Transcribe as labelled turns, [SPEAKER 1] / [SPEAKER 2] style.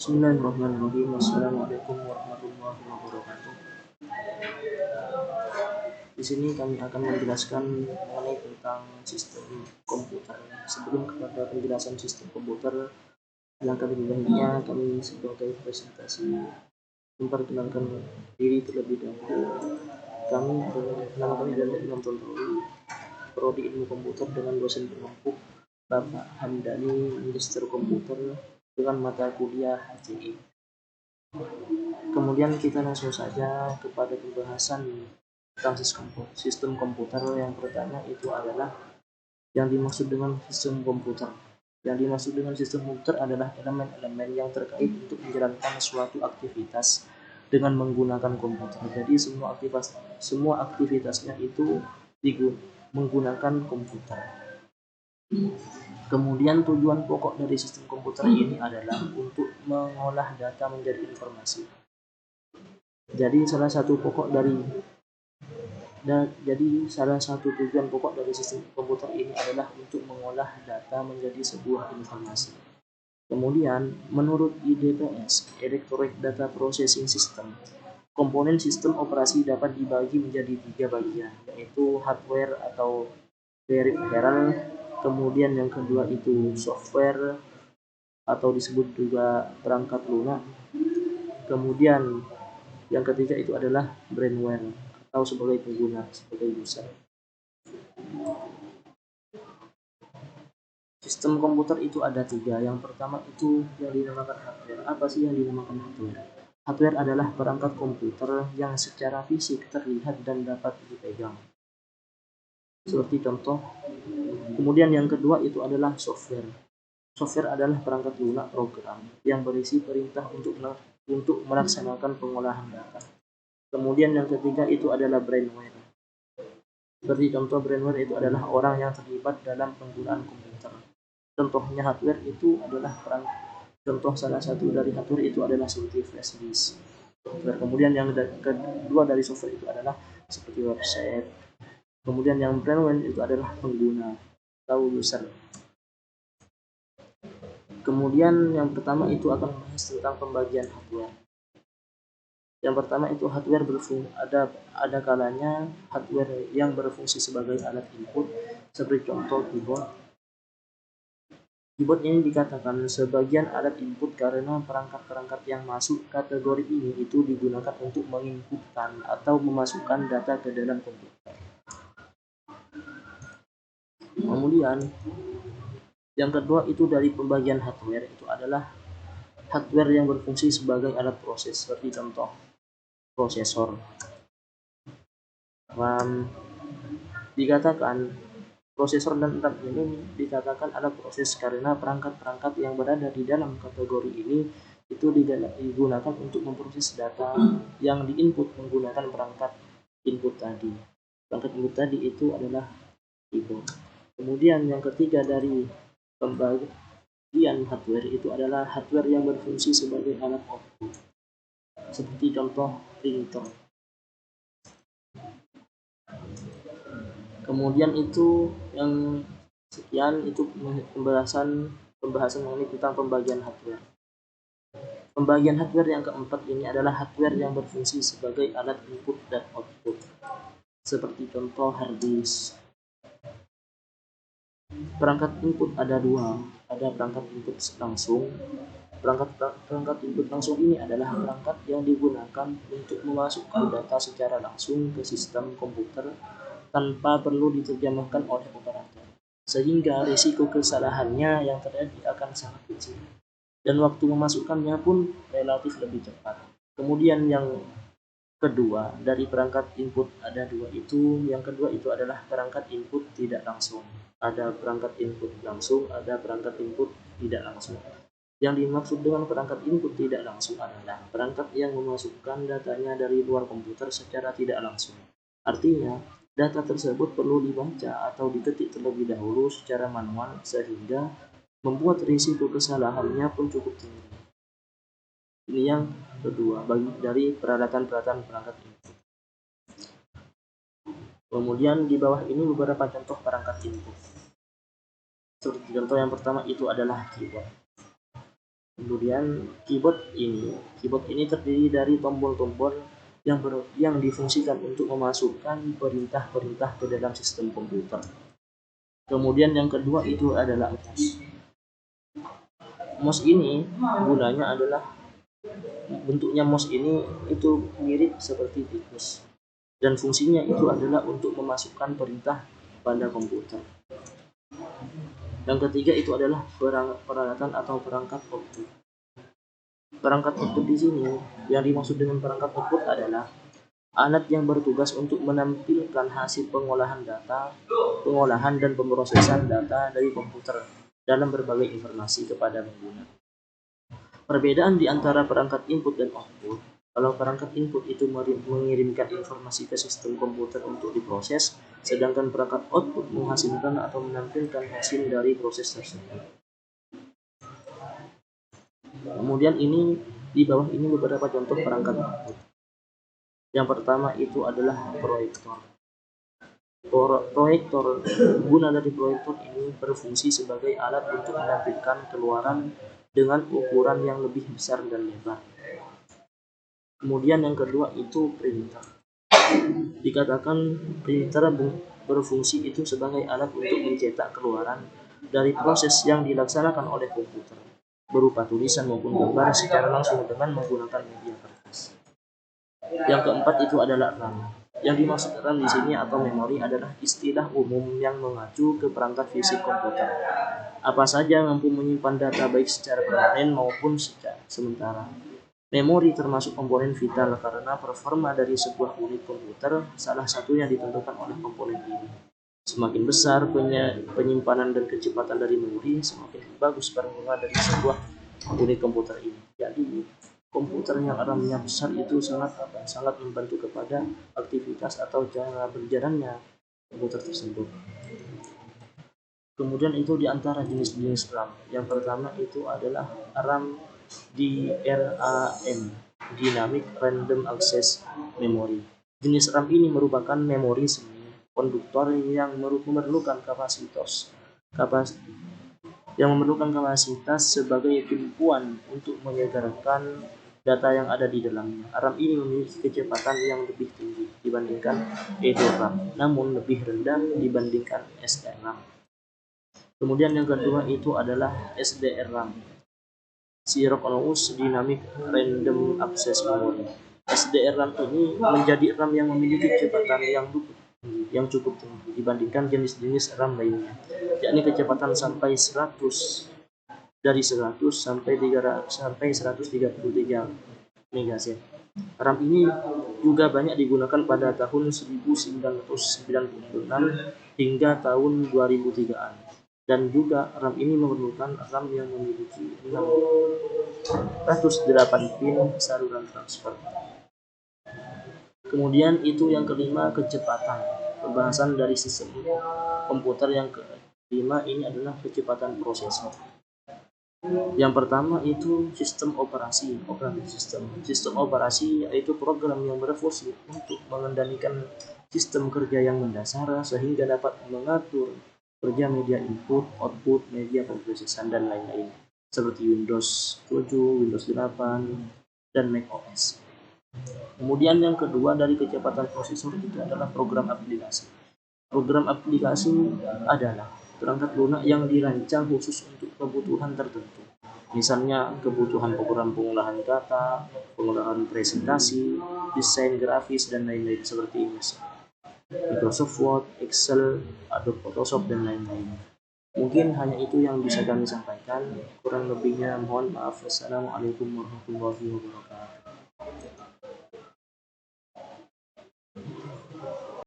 [SPEAKER 1] Bismillahirrahmanirrahim. Assalamualaikum warahmatullahi wabarakatuh. Di sini kami akan menjelaskan mengenai tentang sistem komputer. Sebelum kepada penjelasan sistem komputer, alangkah lebih baiknya kami sebagai presentasi memperkenalkan diri terlebih dahulu. Nama kami adalah Imam Tontowi, Prodi Ilmu Komputer dengan dosen pengampu Bapak Hamdani, Magister Komputer dengan mata kuliah HCI. Kemudian kita langsung saja kepada pembahasan tentang sistem komputer. Yang pertama itu adalah yang dimaksud dengan sistem komputer. Yang dimaksud dengan sistem komputer adalah elemen-elemen yang terkait untuk menjalankan suatu aktivitas dengan menggunakan komputer. Jadi semua aktivitasnya itu menggunakan komputer. Kemudian tujuan pokok dari sistem komputer ini adalah untuk mengolah data menjadi informasi. Jadi salah satu tujuan pokok dari sistem komputer ini adalah untuk mengolah data menjadi sebuah informasi. Kemudian menurut IDPS, Electronic Data Processing System, komponen sistem operasi dapat dibagi menjadi 3 bagian, yaitu hardware atau peripheral. Kemudian yang kedua itu software atau disebut juga perangkat lunak. Kemudian yang ketiga itu adalah brainware atau sebagai pengguna, sebagai user. Sistem komputer itu ada 3. Yang pertama itu yang dinamakan hardware. Apa sih yang dinamakan hardware? Hardware adalah perangkat komputer yang secara fisik terlihat dan dapat dipegang, seperti contoh. Kemudian yang kedua itu adalah software. Software adalah perangkat lunak program yang berisi perintah untuk melaksanakan pengolahan data. Kemudian yang ketiga itu adalah brainware. Seperti contoh, brainware itu adalah orang yang terlibat dalam penggunaan komputer. Contohnya hardware itu adalah salah satu dari hardware itu adalah seperti flash disk. Kemudian yang kedua dari software itu adalah seperti website. Kemudian yang brainware itu adalah pengguna atau user. Kemudian yang pertama itu akan membahas tentang pembagian hardware. Yang pertama itu hardware ada kalanya hardware yang berfungsi sebagai alat input, seperti contoh keyboard. Keyboard ini dikatakan sebagian alat input karena perangkat-perangkat yang masuk kategori ini itu digunakan untuk menginputkan atau memasukkan data ke dalam komputer. Kemudian yang kedua itu dari pembagian hardware itu adalah hardware yang berfungsi sebagai alat proses, seperti contoh prosesor. Dikatakan prosesor dan RAM ini dikatakan alat proses karena perangkat-perangkat yang berada di dalam kategori ini itu digunakan untuk memproses data yang diinput menggunakan perangkat input tadi. Perangkat input tadi itu adalah keyboard. Kemudian yang ketiga dari pembagian hardware itu adalah hardware yang berfungsi sebagai alat output, seperti contoh printer. Kemudian itu yang sekian itu pembahasan mengenai tentang pembagian hardware. Pembagian hardware yang keempat ini adalah hardware yang berfungsi sebagai alat input dan output, seperti contoh hard disk. Perangkat input ada 2, ada perangkat input langsung. Perangkat input langsung ini adalah perangkat yang digunakan untuk memasukkan data secara langsung ke sistem komputer tanpa perlu diterjemahkan oleh operator, sehingga risiko kesalahannya yang terjadi akan sangat kecil dan waktu memasukkannya pun relatif lebih cepat. Kemudian yang kedua dari perangkat input ada 2 itu, yang kedua itu adalah perangkat input tidak langsung. Ada perangkat input langsung, ada perangkat input tidak langsung. Yang dimaksud dengan perangkat input tidak langsung adalah perangkat yang memasukkan datanya dari luar komputer secara tidak langsung. Artinya, data tersebut perlu dibaca atau diketik terlebih dahulu secara manual sehingga membuat risiko kesalahannya pun cukup tinggi. Ini yang kedua dari peralatan-peralatan perangkat input. Kemudian di bawah ini beberapa contoh perangkat input. Seperti contoh yang pertama itu adalah keyboard. Kemudian keyboard ini terdiri dari tombol-tombol yang difungsikan untuk memasukkan perintah-perintah ke dalam sistem komputer. Kemudian yang kedua itu adalah mouse. Mouse ini gunanya adalah bentuknya mouse ini itu mirip seperti tikus dan fungsinya itu adalah untuk memasukkan perintah pada komputer. Yang ketiga itu adalah peralatan atau perangkat output. Perangkat output di sini yang dimaksud dengan perangkat output adalah alat yang bertugas untuk menampilkan hasil pengolahan dan pemrosesan data dari komputer dalam berbagai informasi kepada pengguna. Perbedaan di antara perangkat input dan output, kalau perangkat input itu mengirimkan informasi ke sistem komputer untuk diproses, sedangkan perangkat output menghasilkan atau menampilkan hasil dari proses tersebut. Kemudian di bawah ini beberapa contoh perangkat output. Yang pertama itu adalah proyektor. Guna dari proyektor ini berfungsi sebagai alat untuk menampilkan keluaran dengan ukuran yang lebih besar dan lebar. Kemudian yang kedua itu printer. Dikatakan printer berfungsi itu sebagai alat untuk mencetak keluaran dari proses yang dilaksanakan oleh komputer, berupa tulisan maupun gambar secara langsung dengan menggunakan media kertas. Yang keempat itu adalah RAM. Yang dimaksud RAM di sini atau memori adalah istilah umum yang mengacu ke perangkat fisik komputer. Apa saja mampu menyimpan data baik secara permanen maupun secara sementara. Memori termasuk komponen vital karena performa dari sebuah unit komputer salah satunya ditentukan oleh komponen ini. Semakin besar penyimpanan dan kecepatan dari memori, semakin bagus performa dari sebuah unit komputer ini. Jadi komputer yang RAM-nya besar itu sangat membantu kepada aktivitas atau cara berjalannya komputer tersebut. Kemudian itu di antara jenis-jenis RAM. Yang pertama itu adalah RAM DRAM, Dynamic Random Access Memory. Jenis RAM ini merupakan memori semi konduktor yang memerlukan kapasitas sebagai tumpuan untuk menyegarkan data yang ada di dalamnya. RAM ini memiliki kecepatan yang lebih tinggi dibandingkan EDRAM, namun lebih rendah dibandingkan SRAM. Kemudian yang kedua itu adalah SDRAM, Synchronous Dynamic Random Access Memory. SDRAM ini menjadi RAM yang memiliki kecepatan yang cukup tinggi dibandingkan jenis-jenis RAM lainnya, yakni kecepatan sampai 100 sampai 133 MHz. RAM ini juga banyak digunakan pada tahun 1996 hingga tahun 2003-an. Dan juga RAM ini memerlukan RAM yang memiliki 608 pin saluran transfer. Kemudian itu yang kelima, kecepatan. Pembahasan dari sistem komputer yang kelima ini adalah kecepatan prosesor. Yang pertama itu sistem operasi, operating system. Sistem operasi yaitu program yang berfungsi untuk mengendalikan sistem kerja yang mendasar sehingga dapat mengatur kerja media input, output, media pemrosesan dan lain-lain seperti Windows 7, Windows 8, dan macOS. Kemudian yang kedua dari kecepatan prosesor itu adalah program aplikasi. Program aplikasi adalah perangkat lunak yang dirancang khusus untuk kebutuhan tertentu. Misalnya kebutuhan program pengolahan data, pengolahan presentasi, desain grafis, dan lain-lain seperti ini. Microsoft Word, Excel, Adobe Photoshop, dan lain-lain. Mungkin hanya itu yang bisa kami sampaikan. Kurang lebihnya mohon maaf. Wassalamualaikum warahmatullahi wabarakatuh.